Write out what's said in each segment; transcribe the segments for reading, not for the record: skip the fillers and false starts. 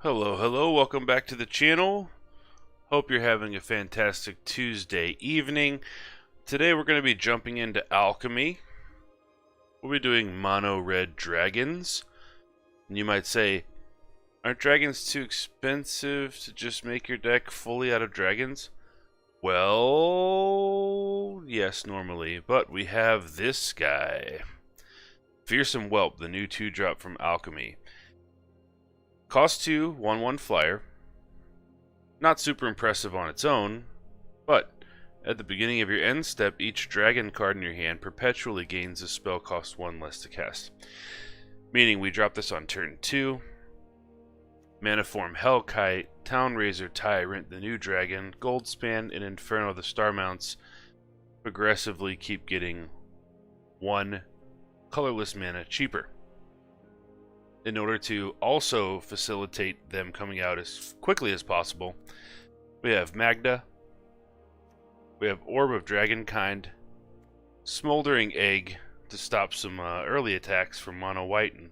Hello, welcome back to the channel. Hope you're having a fantastic Tuesday evening. Today we're going to be jumping into Alchemy. We'll be doing mono red dragons. And you might say, aren't dragons too expensive to just make your deck fully out of dragons? Well, yes, normally, but we have this guy. Fearsome Whelp, the new 2-drop from Alchemy. Cost 2, 1/1 flyer. Not super impressive on its own, but at the beginning of your end step, each dragon card in your hand perpetually gains a spell cost 1 less to cast. Meaning we drop this on turn 2. Mana form Hellkite, Townraiser Tyrant, the new dragon, Goldspan, and Inferno the star mounts progressively keep getting 1 colorless mana cheaper. In order to also facilitate them coming out as quickly as possible, we have Magda, we have Orb of Dragonkind, Smoldering Egg to stop some early attacks from mono white and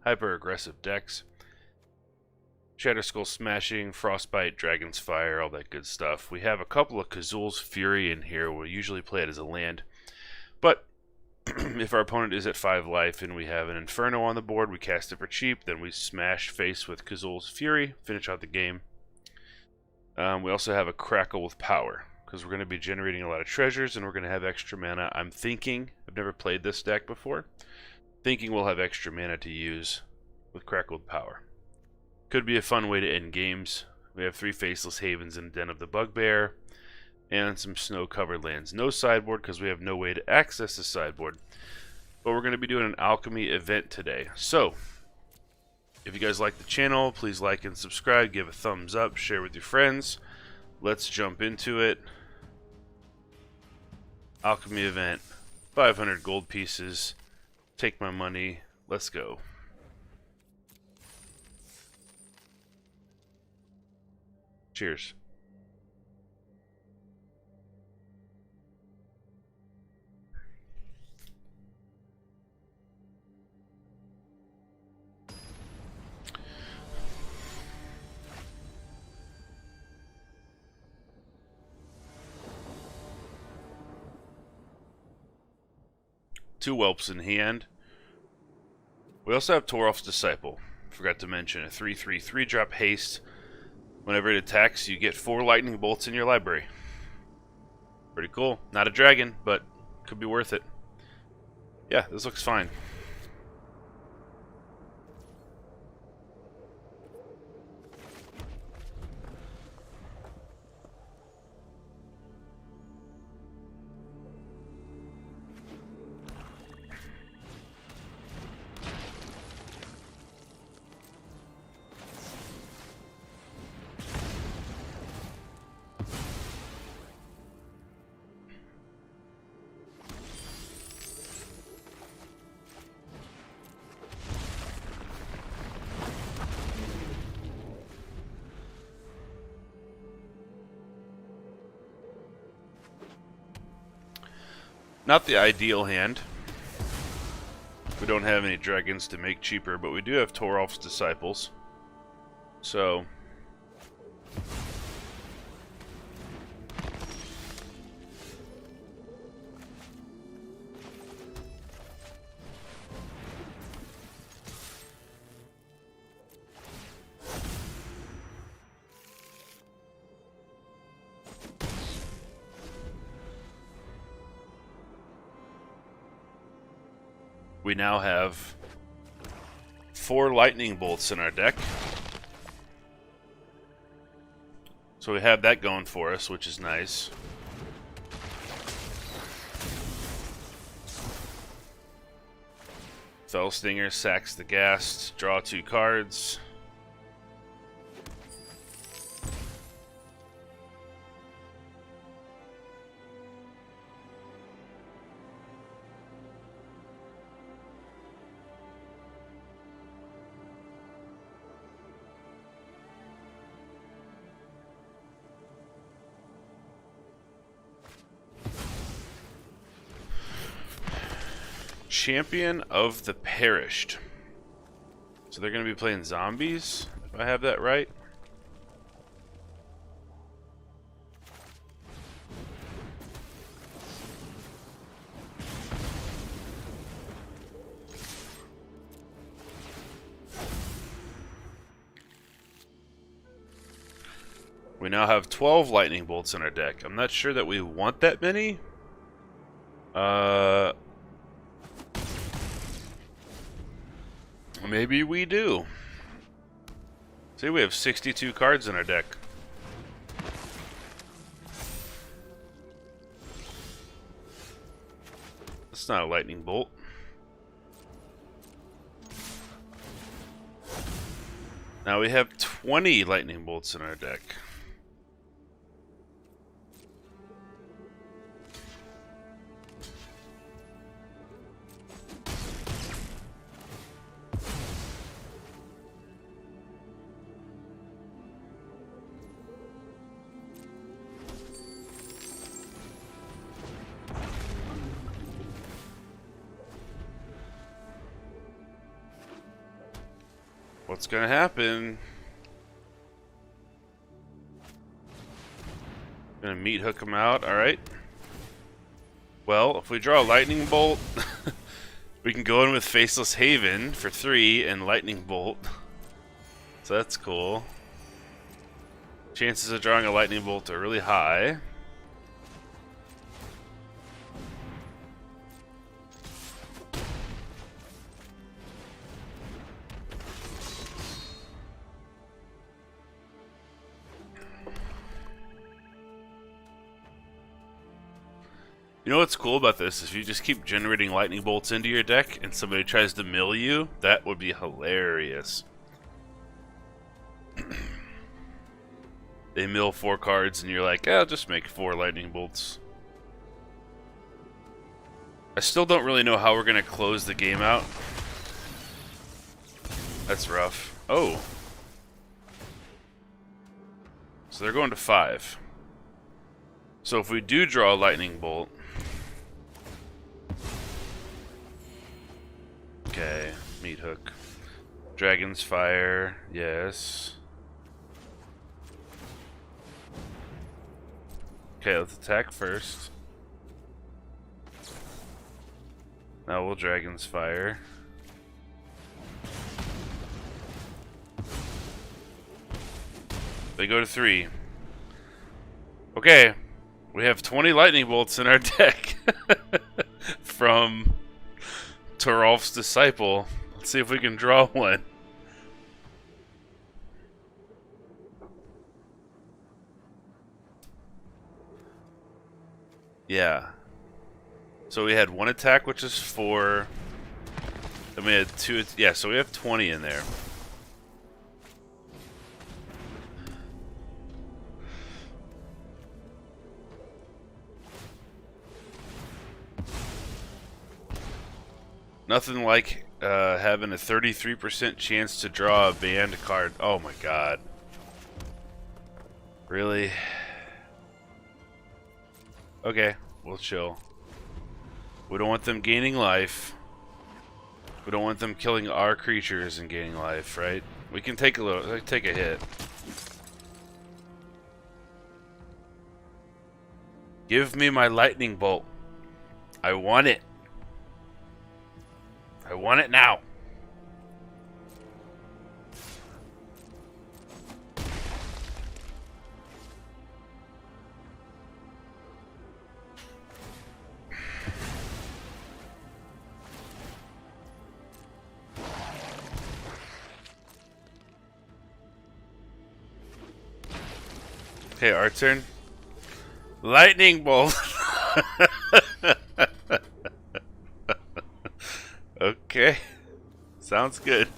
hyper aggressive decks, Shatterskull Smashing, Frostbite, Dragon's Fire, all that good stuff. We have a couple of Kazul's Fury in here. We'll usually play it as a land, but if our opponent is at 5 life and we have an Inferno on the board, we cast it for cheap, then we smash face with Kazul's Fury, finish out the game. We also have a Crackle with Power, because we're going to be generating a lot of treasures and we're going to have extra mana. I'm thinking, I've never played this deck before, thinking we'll have extra mana to use with Crackle with Power. Could be a fun way to end games. We have 3 Faceless Havens and Den of the Bugbear, and some snow-covered lands. No sideboard because we have no way to access the sideboard. But we're going to be doing an Alchemy event today. So, if you guys like the channel, please like and subscribe, give a thumbs up, share with your friends. Let's jump into it. Alchemy event, 500 gold pieces. Take my money. Let's go. Cheers. Two Whelps in hand. We also have Toralf's Disciple. Forgot to mention a 3/3 3-drop haste. Whenever it attacks, you get 4 lightning bolts in your library. Pretty cool. Not a dragon, but could be worth it. Yeah, this looks fine. Not the ideal hand. We don't have any dragons to make cheaper, but we do have Toralf's Disciples. So we now have 4 lightning bolts in our deck. So we have that going for us, which is nice. Fellstinger sacks the ghast, draw 2 cards. Champion of the Perished. So they're going to be playing zombies. If I have that right. We now have 12 lightning bolts in our deck. I'm not sure that we want that many. Maybe we do. See, we have 62 cards in our deck. That's not a lightning bolt. Now we have 20 lightning bolts in our deck. What's gonna happen? Gonna meat hook him out, alright. Well, if we draw a lightning bolt, we can go in with Faceless Haven for 3 and lightning bolt. So that's cool. Chances of drawing a lightning bolt are really high. You know what's cool about this? If you just keep generating lightning bolts into your deck and somebody tries to mill you, that would be hilarious. They mill 4 cards and you're like, I'll just make 4 lightning bolts. I still don't really know how we're going to close the game out. That's rough. Oh. So they're going to 5. So if we do draw a lightning bolt... Okay, meat hook. Dragon's Fire, yes. Okay, let's attack first. Now we'll Dragon's Fire. They go to 3. Okay, we have 20 lightning bolts in our deck from Toralf's Disciple. Let's see if we can draw one. Yeah. So we had 1 attack, which is 4. Then we had 2. Yeah, so we have 20 in there. Nothing like having a 33% chance to draw a banned card. Oh my god. Really? Okay, we'll chill. We don't want them gaining life. We don't want them killing our creatures and gaining life, right? We can take a hit. Give me my lightning bolt. I want it. I want it now. Okay, our turn. Lightning bolt. Okay. Sounds good.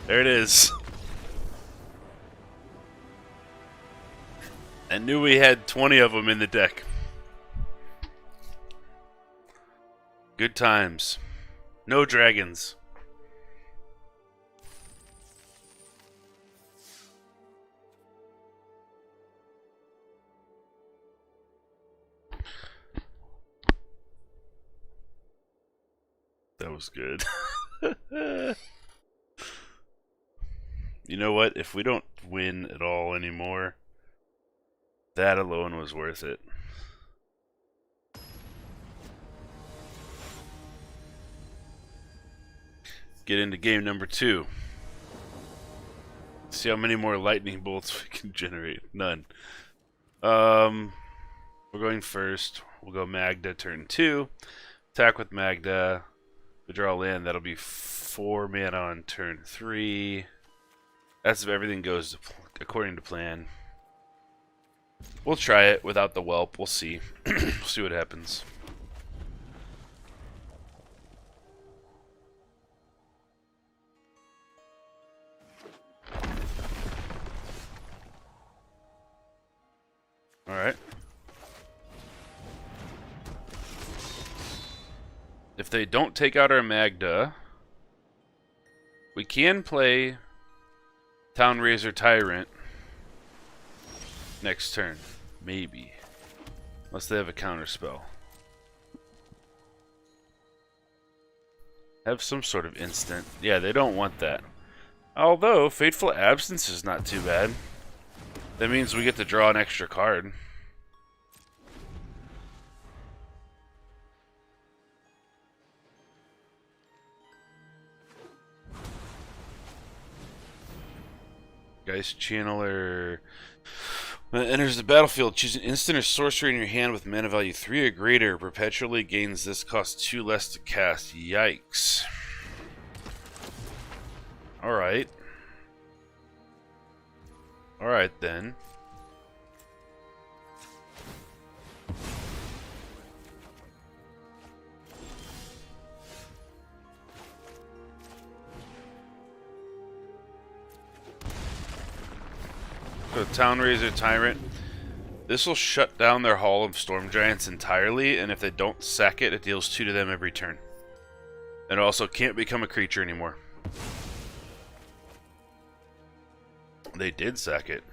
There it is. I knew we had 20 of them in the deck. Good times. No dragons. That was good. You know what? If we don't win at all anymore, that alone was worth it. Get into game number 2. See how many more lightning bolts we can generate. None. We're going first. We'll go Magda turn 2. Attack with Magda. We draw land. That'll be 4 mana on turn 3. That's if everything goes according to plan. We'll try it without the whelp. We'll see. We'll see what happens. Alright. If they don't take out our Magda, we can play Townraiser Tyrant next turn. Maybe. Unless they have a counter spell. Have some sort of instant. Yeah, they don't want that. Although, Fateful Absence is not too bad. That means we get to draw an extra card. Geist Channeler. When it enters the battlefield, choose an instant or sorcery in your hand with mana value 3 or greater. Perpetually gains this, cost 2 less to cast. Yikes. Alright. Alright then. So Townraiser Tyrant. This will shut down their Hall of Storm Giants entirely, and if they don't sack it, it deals 2 to them every turn. And it also can't become a creature anymore. They did sack it.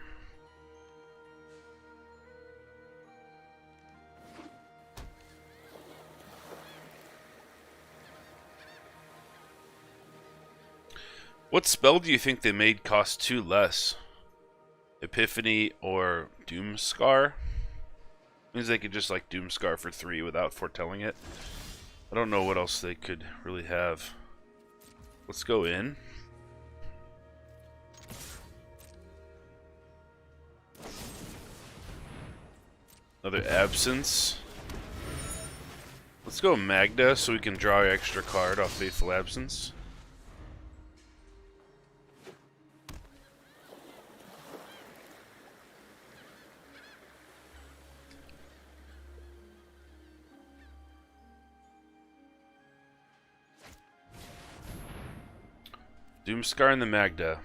What spell do you think they made cost 2 less? Epiphany or Doomscar? Means they could just like Doomscar for 3 without foretelling it. I don't know what else they could really have. Let's go in. Another Absence. Let's go Magda so we can draw an extra card off Fateful Absence. Doomscar and the Magda.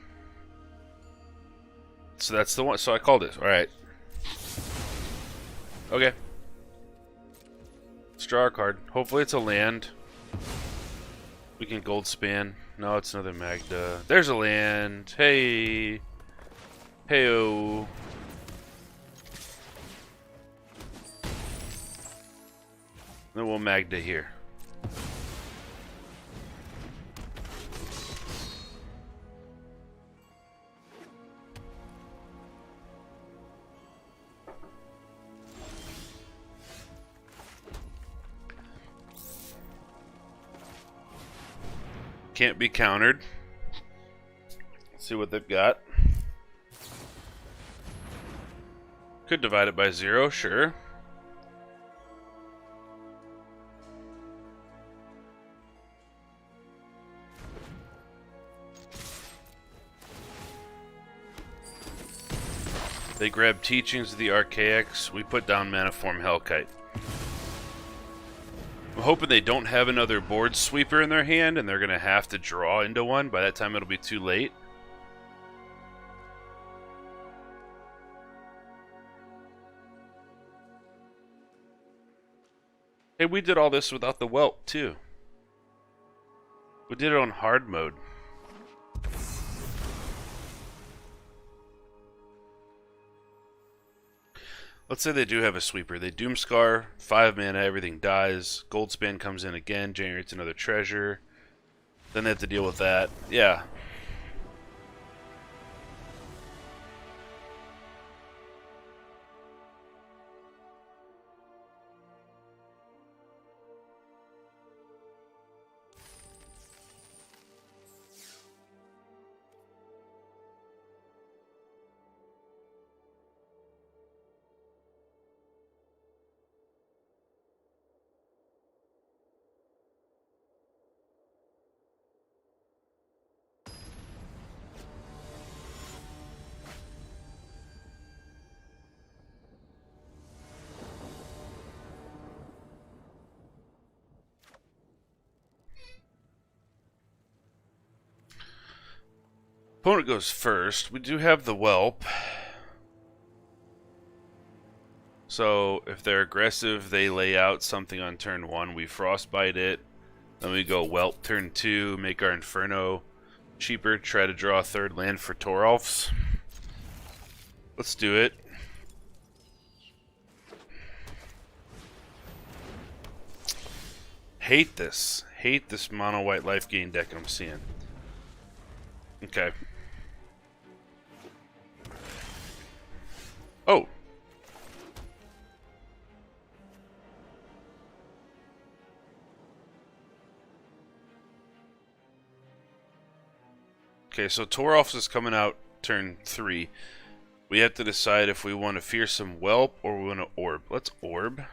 So that's the one. So I called it. Alright. Okay. Let's draw our card. Hopefully it's a land. We can gold span. No, it's another Magda. There's a land. Hey. Heyo. Then we'll Magda here. Can't be countered. Let's see what they've got. Could divide it by 0, sure. They grab Teachings of the Archaics. We put down Maniform Hellkite. I'm hoping they don't have another board sweeper in their hand and they're going to have to draw into one. By that time it'll be too late. Hey, we did all this without the whelp too. We did it on hard mode. Let's say they do have a sweeper. They Doomscar, 5 mana, everything dies. Goldspan comes in again, generates another treasure. Then they have to deal with that. Yeah. Opponent goes first. We do have the Whelp. So if they're aggressive, they lay out something on turn 1. We Frostbite it. Then we go Whelp turn 2, make our Inferno cheaper, try to draw a 3rd land for Toralfs. Let's do it. Hate this. Hate this mono white life gain deck I'm seeing. Okay. Oh. Okay, so Toralfs is coming out turn 3. We have to decide if we want to Fearsome Whelp or we want to Orb. Let's Orb.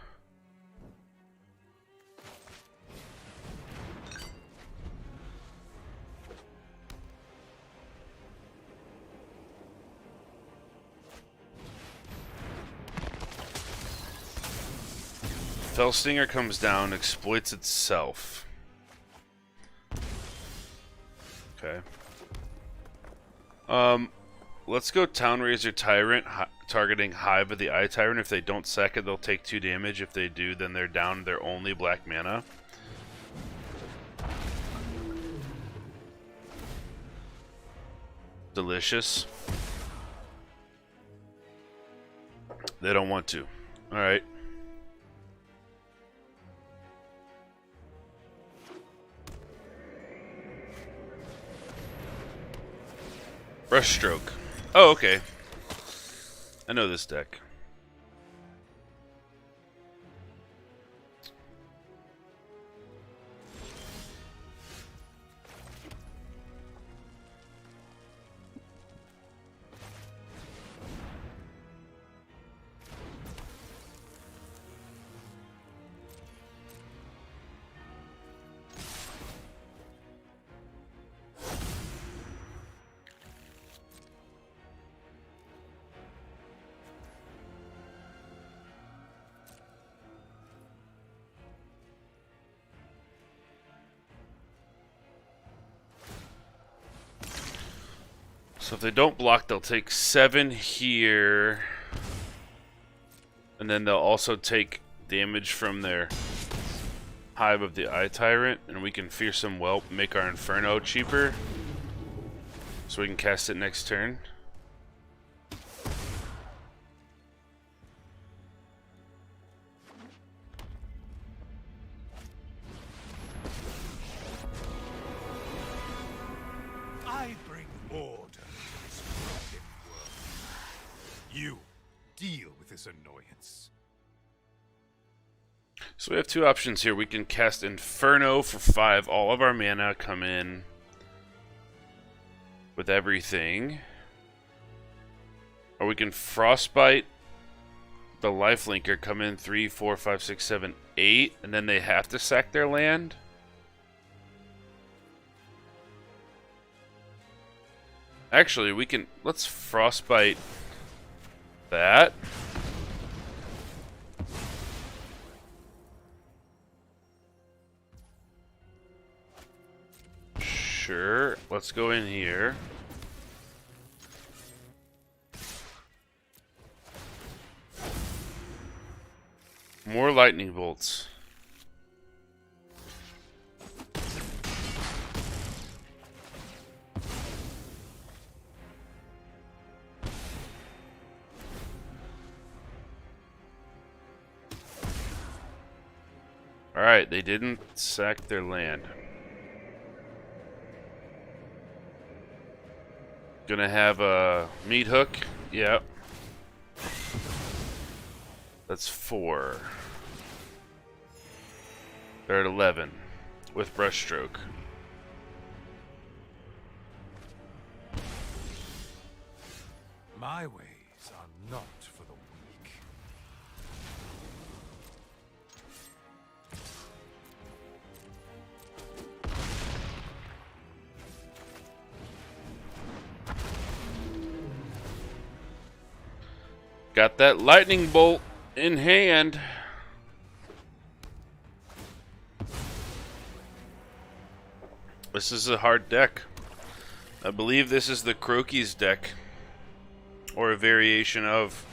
Fellstinger comes down, exploits itself. Okay. Let's go Townraiser Tyrant, targeting Hive of the Eye Tyrant. If they don't sack it, they'll take 2 damage. If they do, then they're down their only black mana. Delicious. They don't want to. Alright. Brushstroke. Oh, okay. I know this deck. So if they don't block, they'll take 7 here. And then they'll also take damage from their Hive of the Eye Tyrant. And we can Fearsome Whelp, make our Inferno cheaper. So we can cast it next turn. I bring order to this broken world. You deal with this annoyance. So we have 2 options here. We can cast Inferno for 5. All of our mana come in with everything. Or we can Frostbite the Lifelinker, come in 3, 4, 5, 6, 7, 8, and then they have to sack their land. Actually, we can... let's Frostbite that. Sure. Let's go in here. More lightning bolts. Alright, they didn't sack their land. Gonna have a meat hook. Yep. That's 4. They're at 11 with Brushstroke. My ways are not for the weak. Got that lightning bolt in hand. This is a hard deck. I believe this is the Croaky's deck, or a variation of.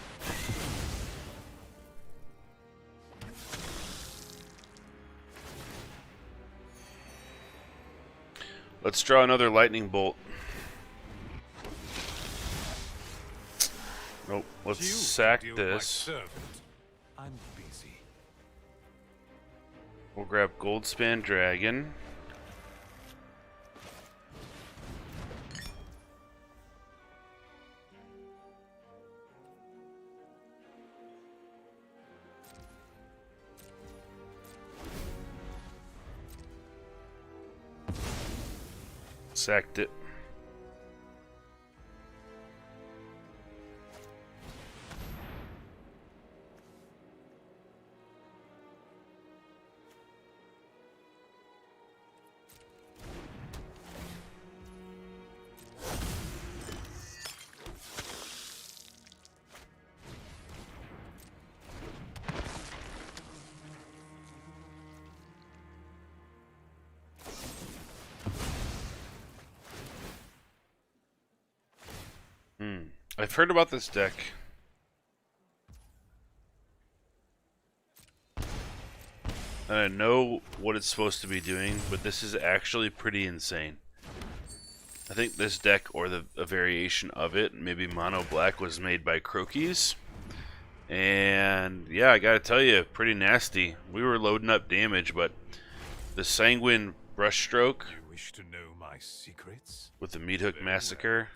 Let's draw another lightning bolt. Nope. Let's You sack deal with my this. servant. I'm busy. We'll grab Goldspan Dragon. Sacked it. I've heard about this deck. And I know what it's supposed to be doing, but this is actually pretty insane. I think this deck, or a variation of it, maybe mono black, was made by Croaky's. And yeah, I gotta tell you, pretty nasty. We were loading up damage, but the Sanguine Brushstroke You wish to know my secrets? with the MYTHIC Massacre.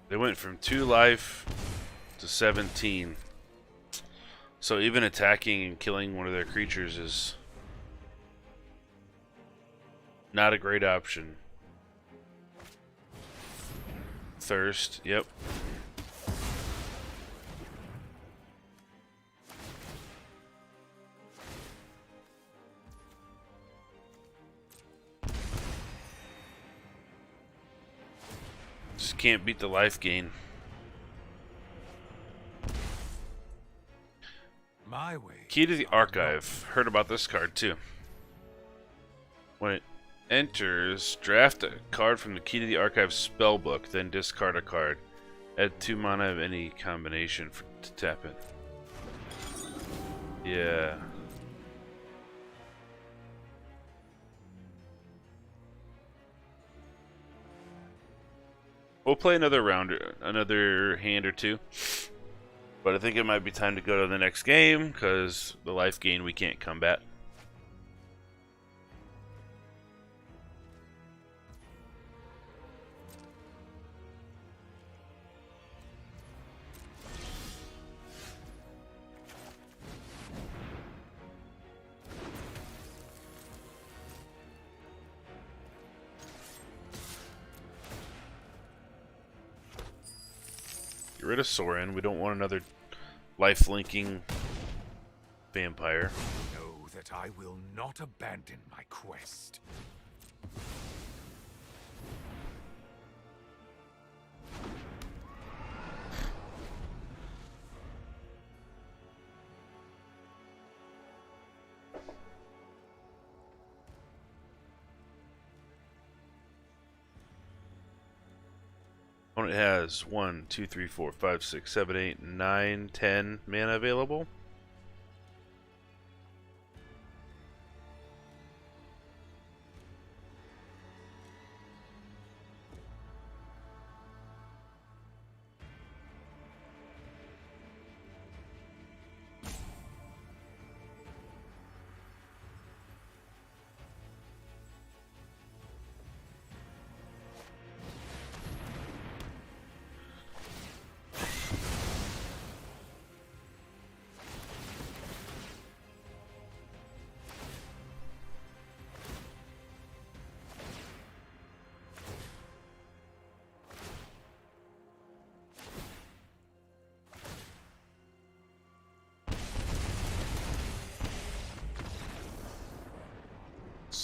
They went from 2 life to 17. So even attacking and killing one of their creatures is not a great option. Thirst, yep. Just can't beat the life gain. My way. Key to the Archive. Heard about this card too. When it enters, draft a card from the Key to the Archive spellbook, then discard a card. Add 2 mana of any combination to tap it. Yeah. We'll play another round, another hand or two. But I think it might be time to go to the next game, because the life gain we can't combat. Get rid of Sorin. We don't want another life-linking vampire. Know that I will not abandon my quest. Opponent has 1, 2, 3, 4, 5, 6, 7, 8, 9, 10 mana available.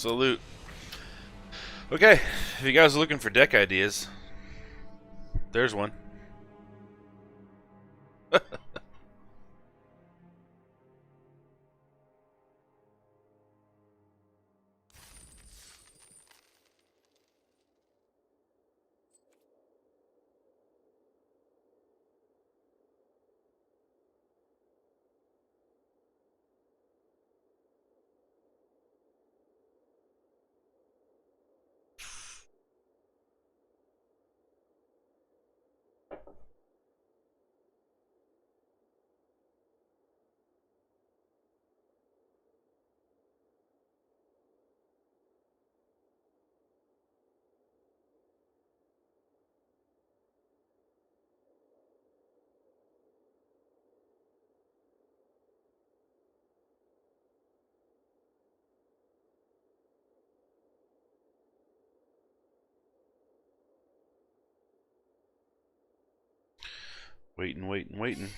Salute. Okay, if you guys are looking for deck ideas, there's one. Waiting.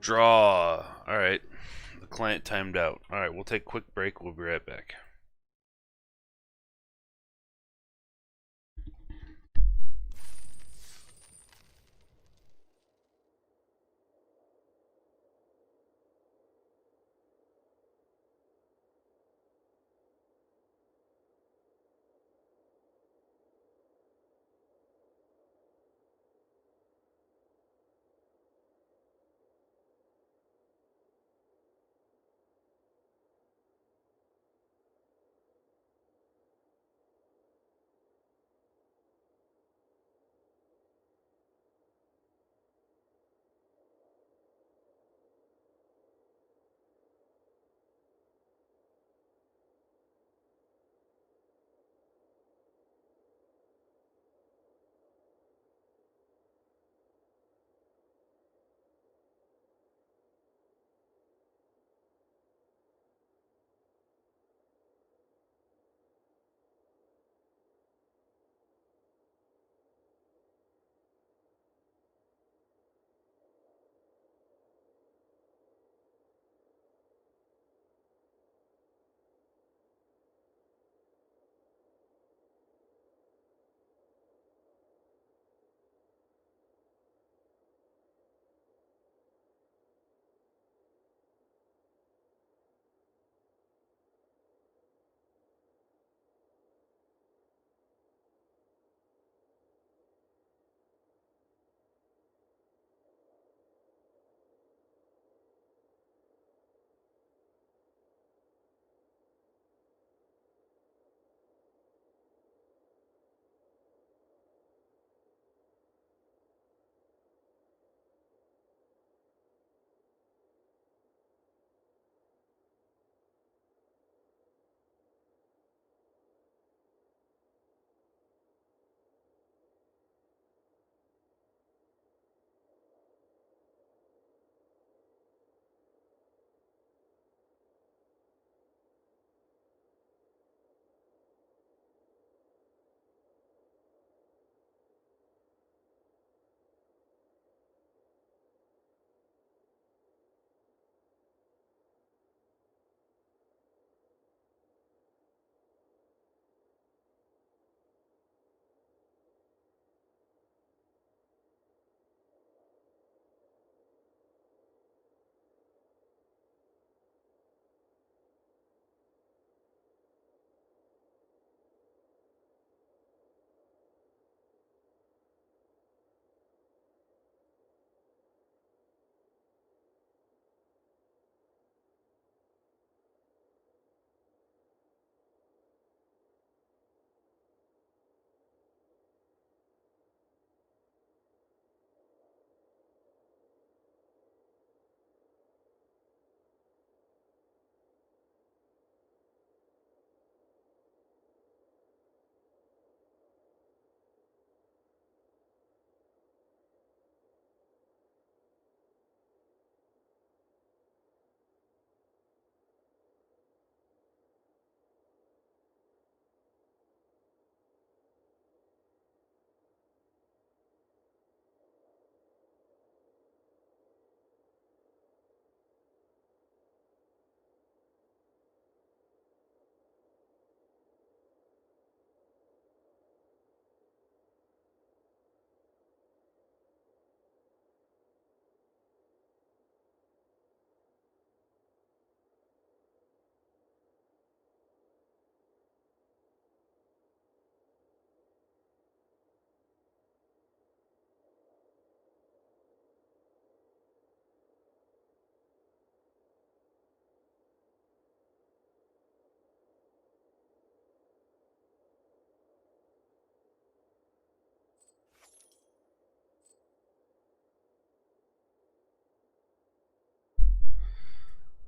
Draw. Alright. The client timed out. Alright, we'll take a quick break. We'll be right back.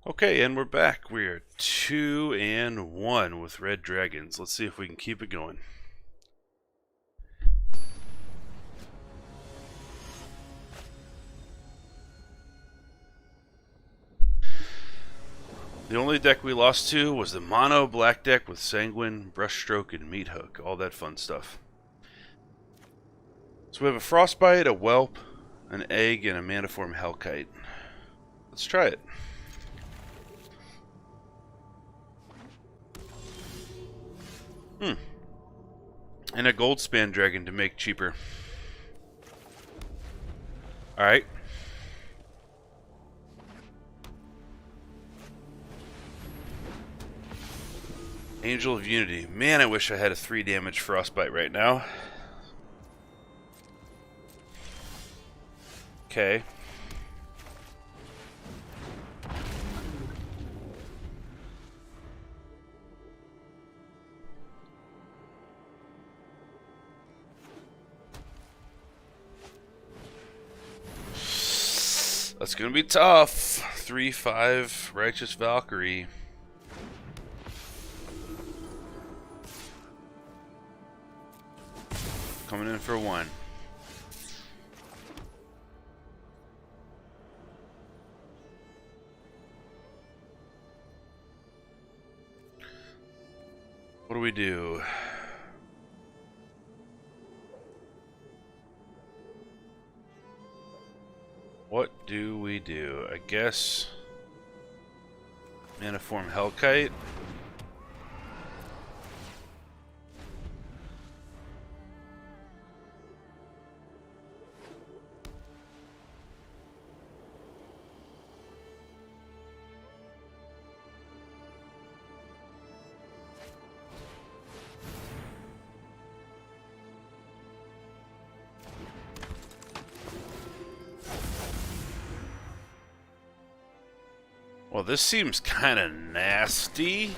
Okay, and we're back. We're 2-1 with red dragons. Let's see if we can keep it going. The only deck we lost to was the mono black deck with Sanguine, Brushstroke, and Meat Hook. All that fun stuff. So we have a Frostbite, a Whelp, an Egg, and a Maniform Hellkite. Let's try it. And a Goldspan Dragon to make cheaper. Alright. Angel of Unity. Man, I wish I had a 3 damage Frostbite right now. Okay. That's gonna be tough. 3/5 Righteous Valkyrie. Coming in for 1. What do we do? What do we do? I guess Maniform Hellkite. Well, this seems kind of nasty.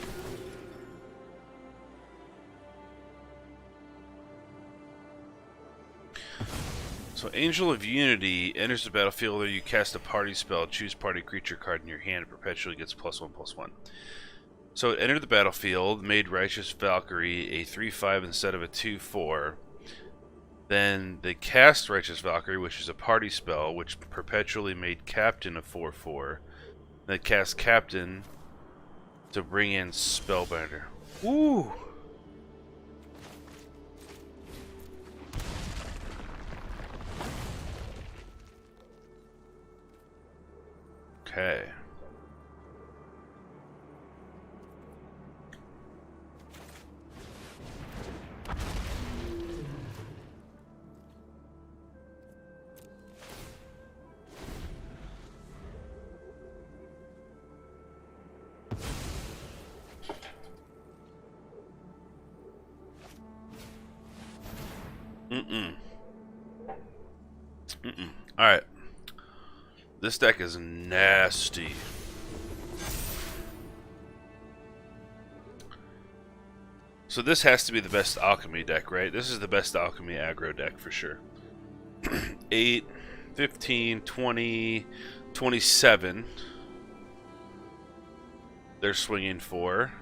So, Angel of Unity enters the battlefield where you cast a party spell, choose party creature card in your hand, and perpetually gets +1/+1. So, it entered the battlefield, made Righteous Valkyrie a 3/5 instead of a 2/4. Then they cast Righteous Valkyrie, which is a party spell, which perpetually made Captain a 4/4. Then cast Captain to bring in Spellbinder. Ooh! Okay. Alright. This deck is nasty. So this has to be the best Alchemy deck, right? This is the best Alchemy aggro deck for sure. 8, 15, 20, 27. They're swinging for.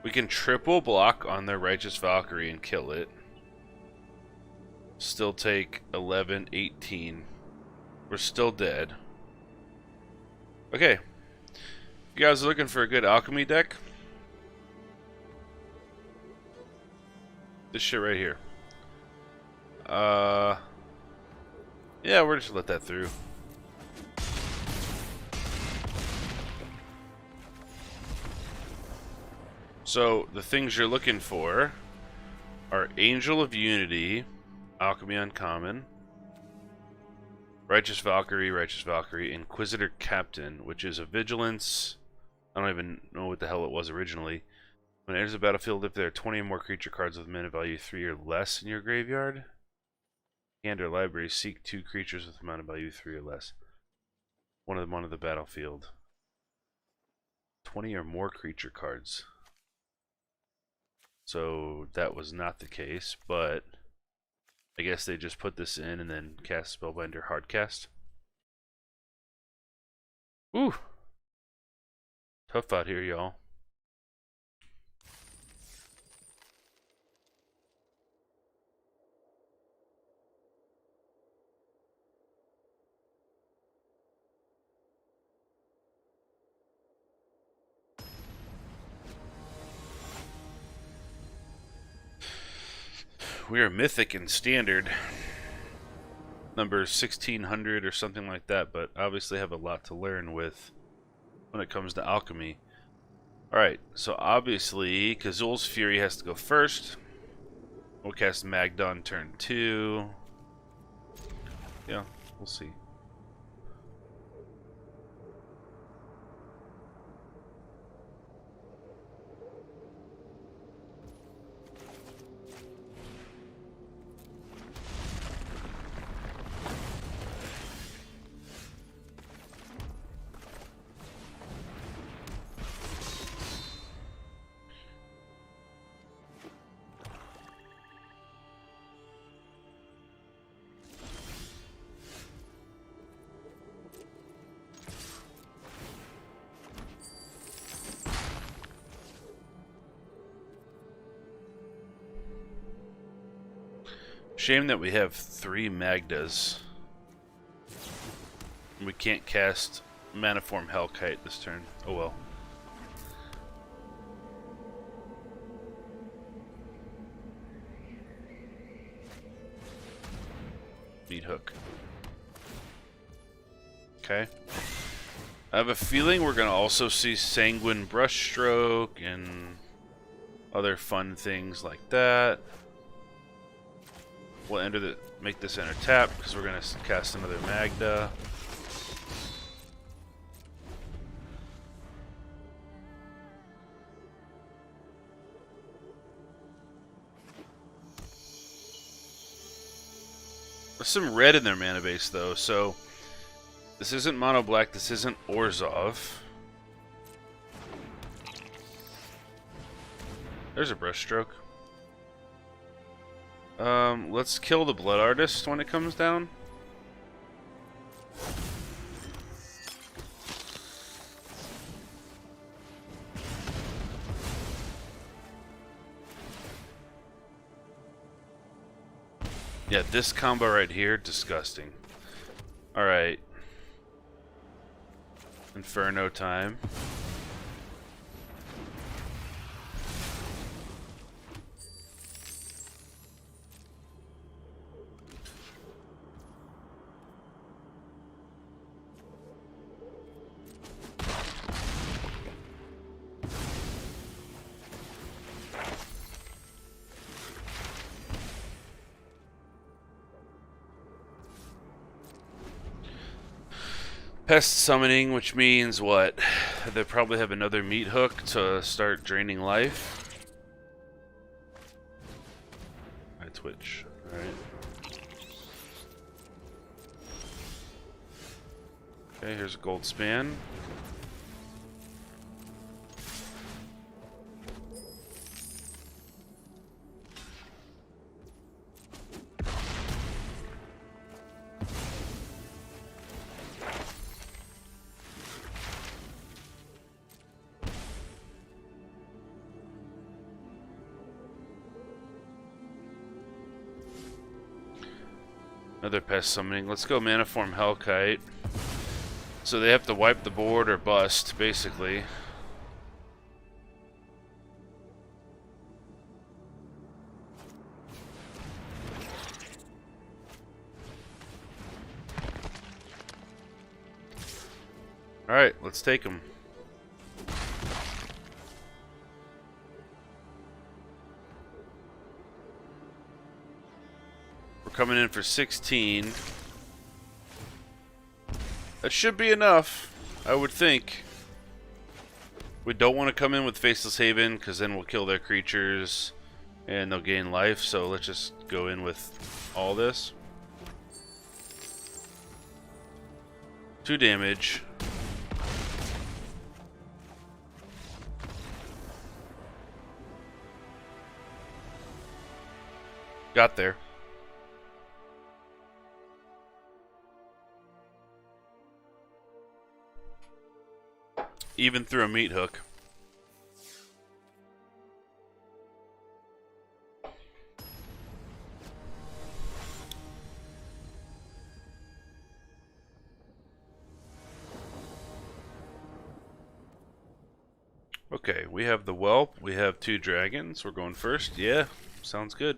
We can triple block on their Righteous Valkyrie and kill it. Still take 11, 18. We're still dead. Okay. If you guys are looking for a good Alchemy deck, this shit right here. Yeah, we're just let that through. So, the things you're looking for are Angel of Unity, Alchemy Uncommon, Righteous Valkyrie, Inquisitor Captain, which is a Vigilance. I don't even know what the hell it was originally. When it enters the battlefield, if there are 20 or more creature cards with mana value 3 or less in your graveyard, hand or library, seek 2 creatures with mana value 3 or less. One of them onto the battlefield. 20 or more creature cards. So that was not the case, but I guess they just put this in and then cast Spellbinder Hardcast. Ooh. Tough out here, y'all. We are mythic in standard. Number 1600 or something like that, but obviously have a lot to learn with when it comes to alchemy. Alright, so obviously Kazul's Fury has to go first. We'll cast Magda on turn 2. Yeah, we'll see. Shame that we have 3 Magdas. We can't cast Maniform Hellkite this turn. Oh well. Meat hook. Okay. I have a feeling we're going to also see Sanguine Brushstroke and other fun things like that. We'll make this enter tap because we're going to cast another Magda. There's some red in their mana base though, so this isn't mono black, this isn't Orzhov. There's a Brushstroke. Let's kill the Blood Artist when it comes down. Yeah, this combo right here, disgusting. Alright. Inferno time. Pest summoning, which means what? They probably have another meat hook to start draining life. I twitch. Alright. Okay, here's a gold span. Another pest summoning. Let's go Maniform Hellkite. So they have to wipe the board or bust, basically. Alright, let's take them. Coming in for 16. That should be enough, I would think. We don't want to come in with Faceless Haven because then we'll kill their creatures and they'll gain life, so let's just go in with all this. 2 damage. Got there. even through a meat hook. Okay, we have the whelp, we have 2 dragons, we're going first, yeah, sounds good.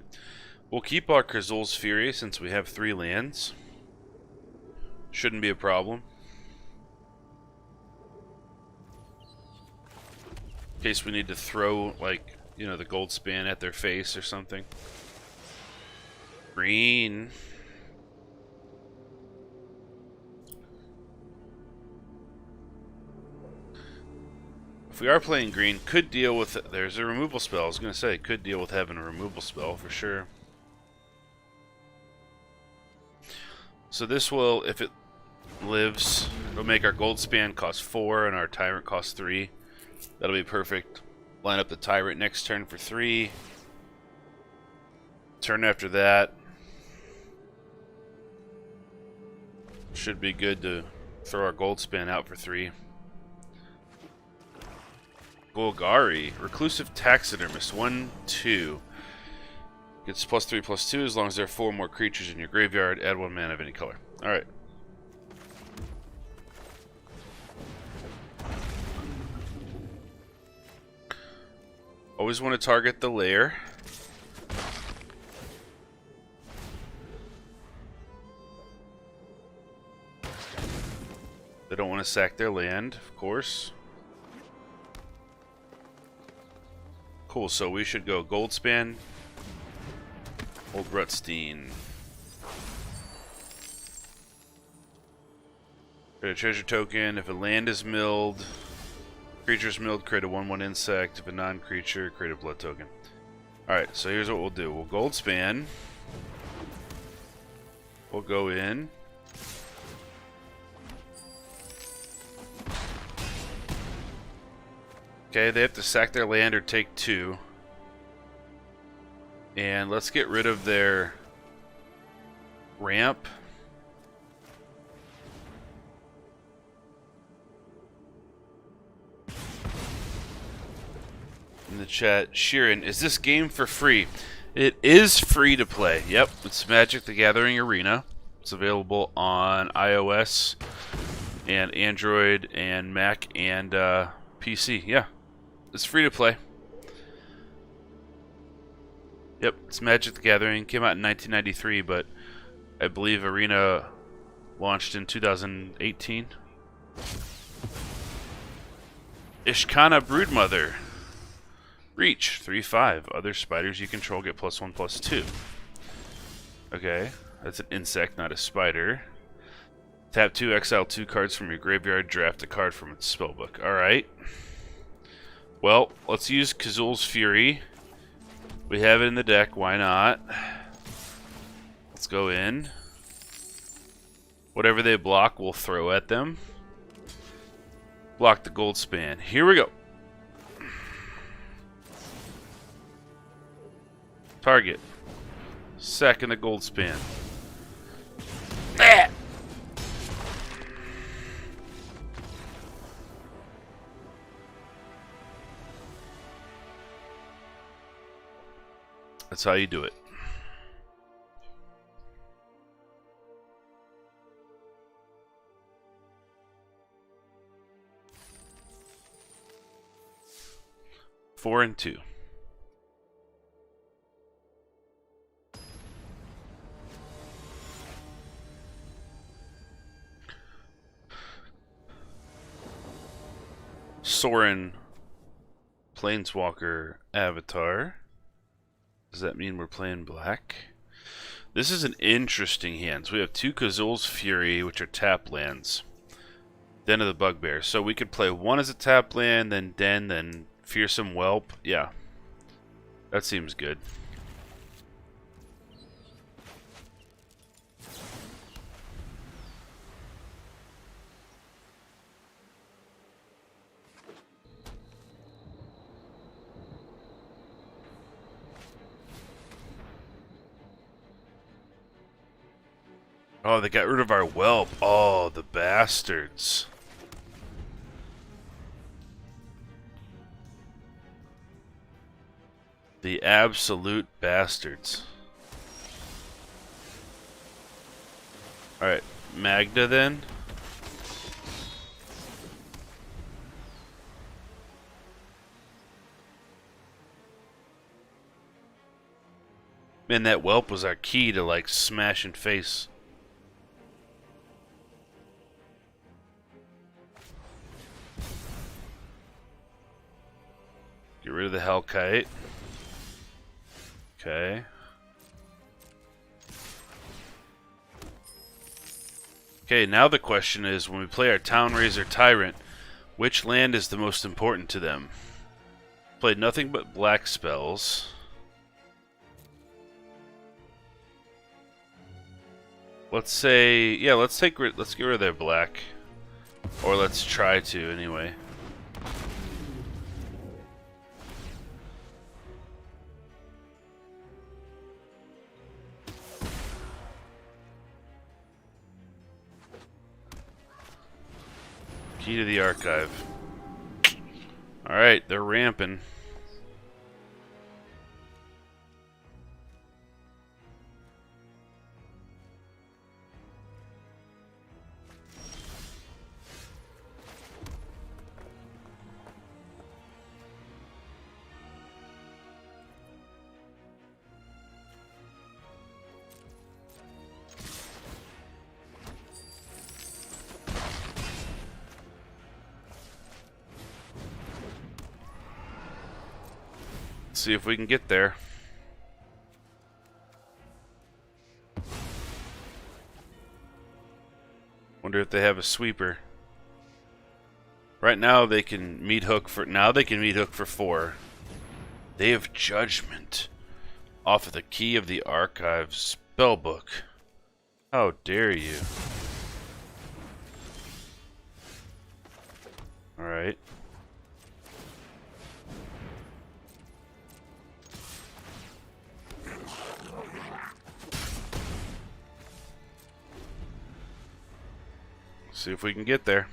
We'll keep our Kazul's Fury since we have 3 lands. Shouldn't be a problem. In case we need to throw, like, you know, the gold span at their face or something. Green. If we are playing green, could deal with... There's a removal spell. I was going to say, could deal with having a removal spell for sure. So this will, if it lives, it'll make our gold span cost 4 and our tyrant cost 3. That'll be perfect. Line up the tyrant next turn for 3. Turn after that. Should be good to throw our gold span out for 3. Golgari, Reclusive Taxidermist, 1/2. Gets +3/+2 as long as there are 4 more creatures in your graveyard. Add 1 mana of any color. Alright. Always want to target the lair. They don't want to sack their land, of course. Cool, so we should go Goldspan, Old Rutstein. Create a treasure token. If a land is milled, creature's milled, create a 1/1 insect. If a non-creature, create a blood token. Alright, so here's what we'll do. We'll Goldspan. We'll go in. Okay, they have to sack their land or take 2. And let's get rid of their ramp. In the chat, Sheeran, is this game for free? It is free to play. Yep, it's Magic the Gathering Arena. It's available on iOS and Android and Mac and PC. Yeah. It's free to play. Yep, it's Magic the Gathering. Came out in 1993, but I believe Arena launched in 2018. Ishkana Broodmother. Reach, 3/5. Other spiders you control get +1/+2. Okay, that's an insect, not a spider. Tap 2, exile 2 cards from your graveyard, draft a card from its spellbook. Alright. Well, let's use Kazul's Fury. We have it in the deck, why not? Let's go in. Whatever they block, we'll throw at them. Block the gold span. Here we go. Target. Second the gold span. Ah! That's how you do it. Four and 2. Sorin Planeswalker Avatar. Does that mean we're playing black? This is an interesting hand. So we have 2 Kazul's Fury, which are tap lands. Den of the Bugbear. So we could play 1 as a tap land, then Den, then Fearsome Whelp. Yeah. That seems good. Oh, they got rid of our whelp. Oh, the bastards. absolute bastards. Alright, Magda then. Man, that whelp was our key to like smashing face. Get rid of the Hellkite. Okay. Okay, now the question is, when we play our Town Raiser Tyrant, which land is the most important to them? Played nothing but black spells. Let's say, yeah, let's get rid of their black. Or let's try to, anyway. Key to the archive. Alright, they're ramping. See if we can get there. Wonder if they have a sweeper. Right now they can meet hook for 4. They have judgment off of the key of the archive spellbook. How dare you? All right. See if we can get there.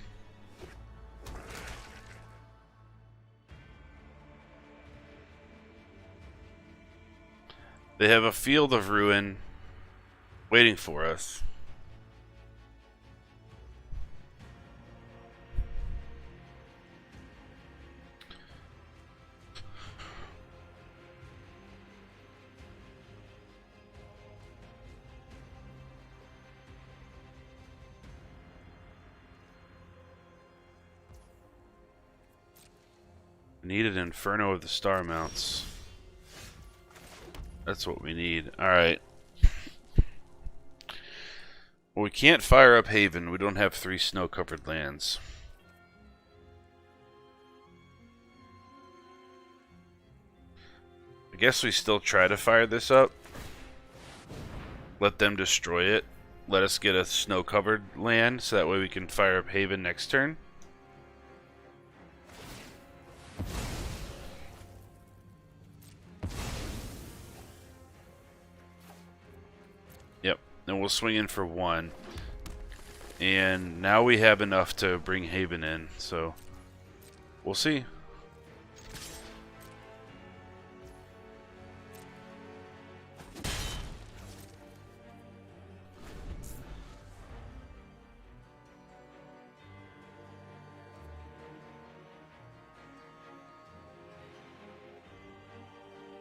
They have a field of ruin waiting for us. Need an Inferno of the Star Mounts. That's what we need. Alright. Well, we can't fire up Haven. We don't have 3 snow-covered lands. I guess we still try to fire this up. Let them destroy it. Let us get a snow-covered land, so that way we can fire up Haven next turn. Yep, and we'll swing in for 1. And now we have enough to bring Haven in, so we'll see.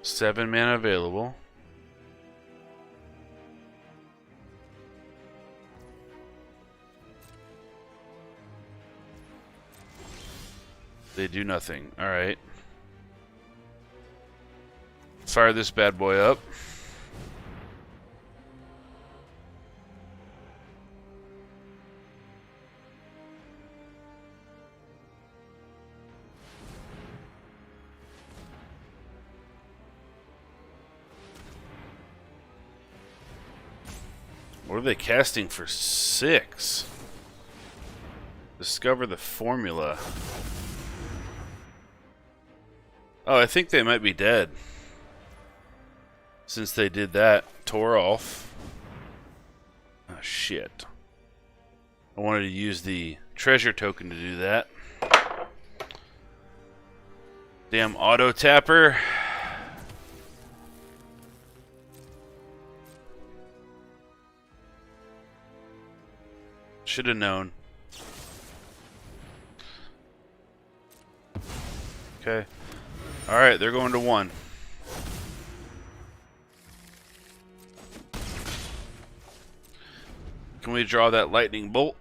Seven mana available. They do nothing. Alright. Fire this bad boy up. What are they casting for 6? Discover the formula. Oh, I think they might be dead. Since they did that. Torolf. Oh, shit. I wanted to use the treasure token to do that. Damn auto tapper. Should have known. Okay. Alright, they're going to 1. Can we draw that lightning bolt?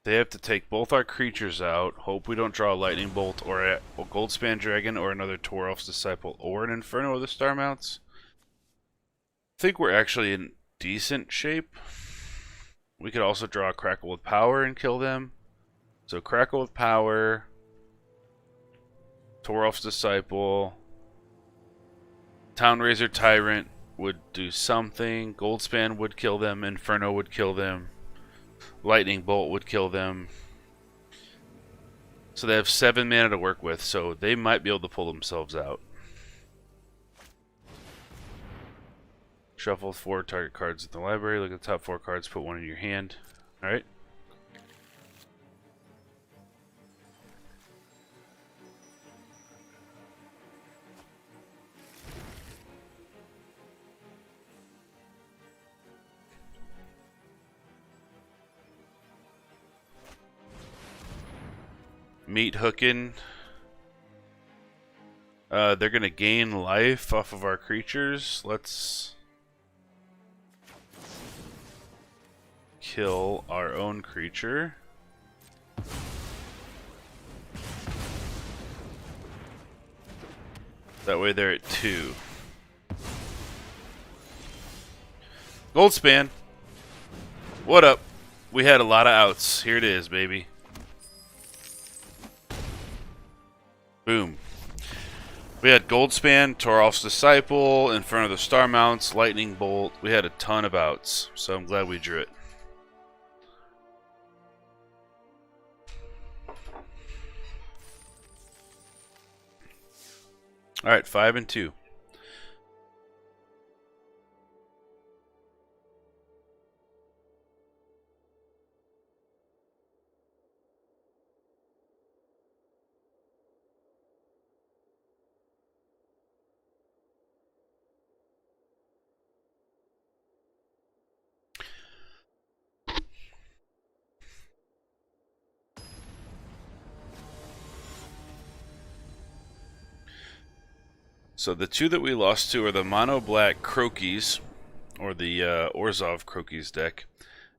They have to take both our creatures out. Hope we don't draw a lightning bolt or a Goldspan Dragon or another Toralf's Disciple or an Inferno of the Star Mounts. I think we're actually in decent shape. We could also draw a Crackle with Power and kill them. So Crackle with Power, Toralf's Disciple, Townraiser Tyrant would do something. Goldspan would kill them. Inferno would kill them. Lightning Bolt would kill them. So they have 7 mana to work with, so they might be able to pull themselves out. Shuffle 4 target cards in the library. Look at the top 4 cards, put 1 in your hand. Alright. Meat hooking. They're gonna gain life off of our creatures. Let's kill our own creature. That way they're at 2. Goldspan. What up? We had a lot of outs. Here it is, baby. Boom. We had Goldspan, Toralf's Disciple, Inferno of the Star Mounts, Lightning Bolt. We had a ton of outs, so I'm glad we drew it. Alright, 5 and 2. So the 2 that we lost to are the Mono Black Croakies, or the Orzhov Croakies deck.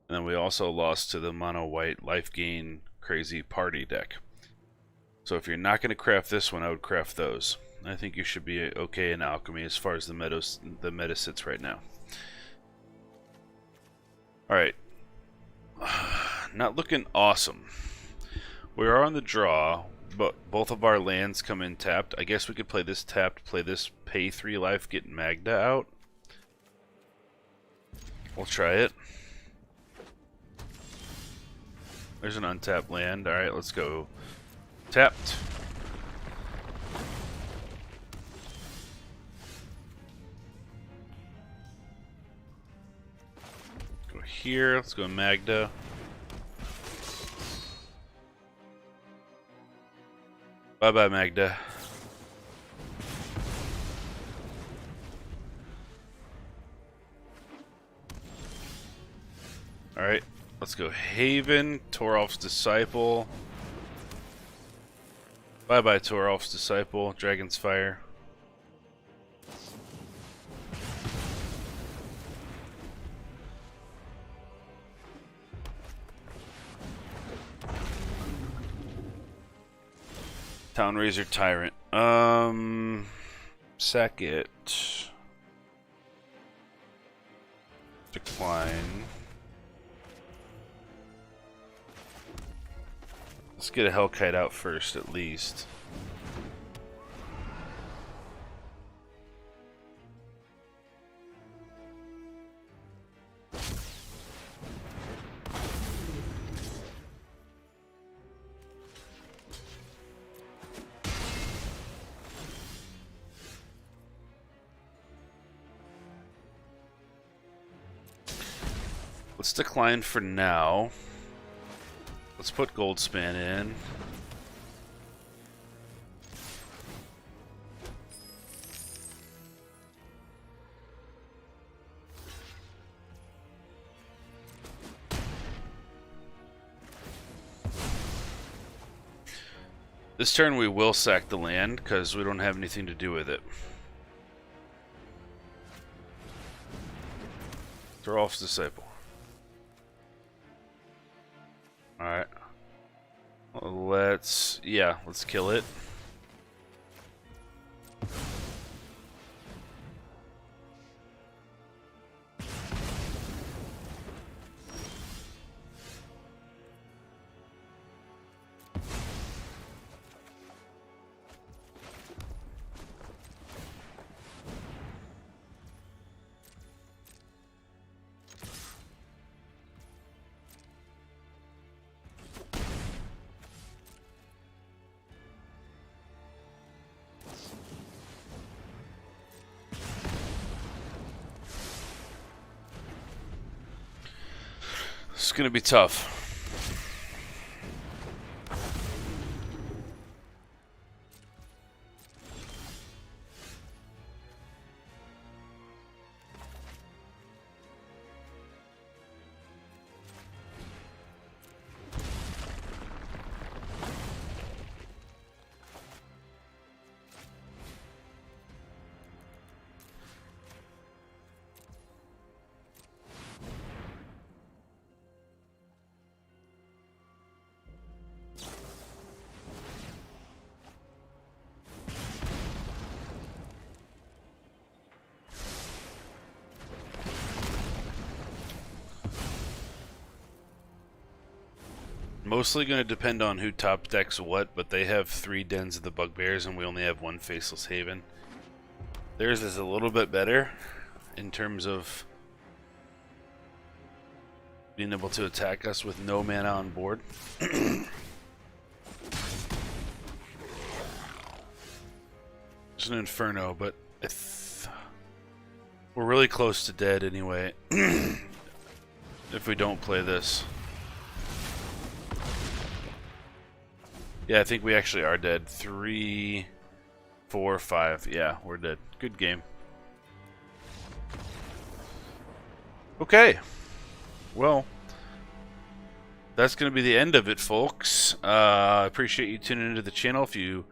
And then we also lost to the Mono White Life Gain Crazy Party deck. So if you're not going to craft this one, I would craft those. I think you should be okay in Alchemy as far as the meta sits right now. Alright. Not looking awesome. We are on the draw. But both of our lands come in tapped. I guess we could play this tapped, play this, pay 3 life, get Magda out. We'll try it. There's an untapped land. Alright, let's go. Tapped. Go here. Let's go Magda. Bye-bye, Magda. Alright, let's go Haven, Toralf's Disciple. Bye-bye, Toralf's Disciple, Dragon's Fire. Townraiser Tyrant. Sack it. Decline. Let's get a Hellkite out first, at least. Let's decline for now. Let's put Goldspan in. This turn we will sack the land because we don't have anything to do with it. Thorolf's Disciple. Alright. Let's kill it. It's gonna be tough. Mostly going to depend on who top decks what, but they have 3 Dens of the Bugbears and we only have 1 Faceless Haven. Theirs is a little bit better in terms of being able to attack us with no mana on board. There's an Inferno, but we're really close to dead anyway if we don't play this. Yeah, I think we actually are dead. 3, 4, 5. Yeah, we're dead. Good game. Okay. Well, that's going to be the end of it, folks. I appreciate you tuning into the channel. If you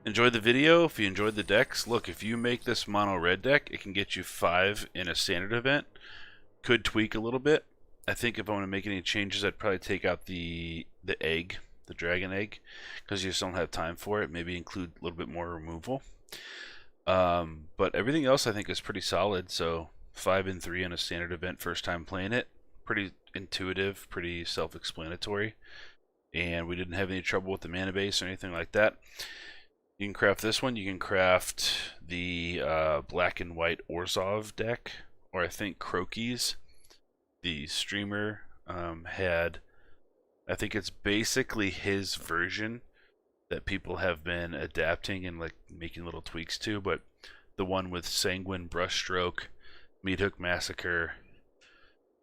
enjoyed the video, if you enjoyed the decks, look, if you make this mono red deck, it can get you 5 in a standard event. Could tweak a little bit. I think if I want to make any changes, I'd probably take out the egg. The dragon egg, because you just don't have time for it. Maybe include a little bit more removal. But everything else I think is pretty solid. So 5 and 3 in a standard event, first time playing it. Pretty intuitive, pretty self-explanatory. And we didn't have any trouble with the mana base or anything like that. You can craft this one. You can craft the black and white Orzhov deck, or I think Croaky's. The streamer had, I think it's basically his version that people have been adapting and like making little tweaks to, but the one with Sanguine Brushstroke, MYTHIC Massacre,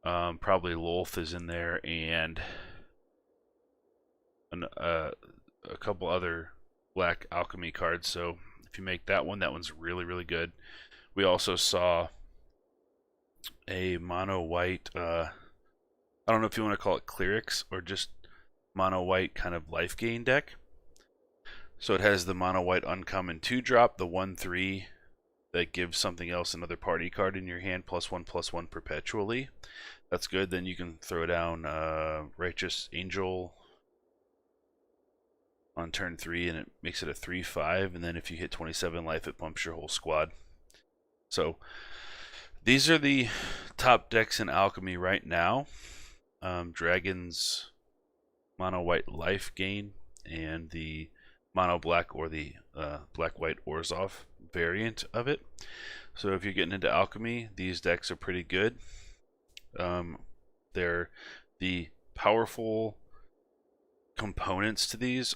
probably Lolth is in there, and a couple other black alchemy cards. So if you make that one, that one's really, really good. We also saw a mono white, I don't know if you want to call it clerics or just mono white kind of life gain deck. So it has the mono white uncommon 2-drop, the 1/3 that gives something else another party card in your hand, +1/+1 perpetually. That's good. Then you can throw down Righteous Angel on turn 3 and it makes it a 3/5, and then if you hit 27 life it pumps your whole squad. So these are the top decks in Alchemy right now. Dragon's mono white life gain and the mono black or the black white Orzhov variant of it. So if you're getting into Alchemy, these decks are pretty good. They're the powerful components to these.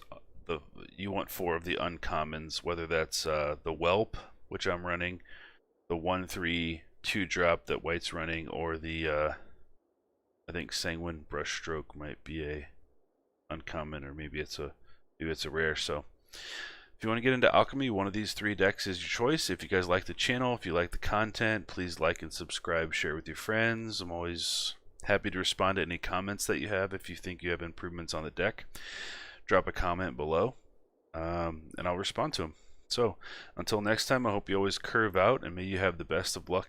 You want 4 of the uncommons, whether that's the Whelp, which I'm running, the 1/3 2-drop that White's running, or the I think Sanguine Brushstroke might be a uncommon, or maybe it's a rare. So if you want to get into Alchemy, one of these 3 decks is your choice. If you guys like the channel, if you like the content, please like and subscribe, share with your friends. I'm always happy to respond to any comments that you have. If you think you have improvements on the deck, drop a comment below, and I'll respond to them. So until next time, I hope you always curve out, and may you have the best of luck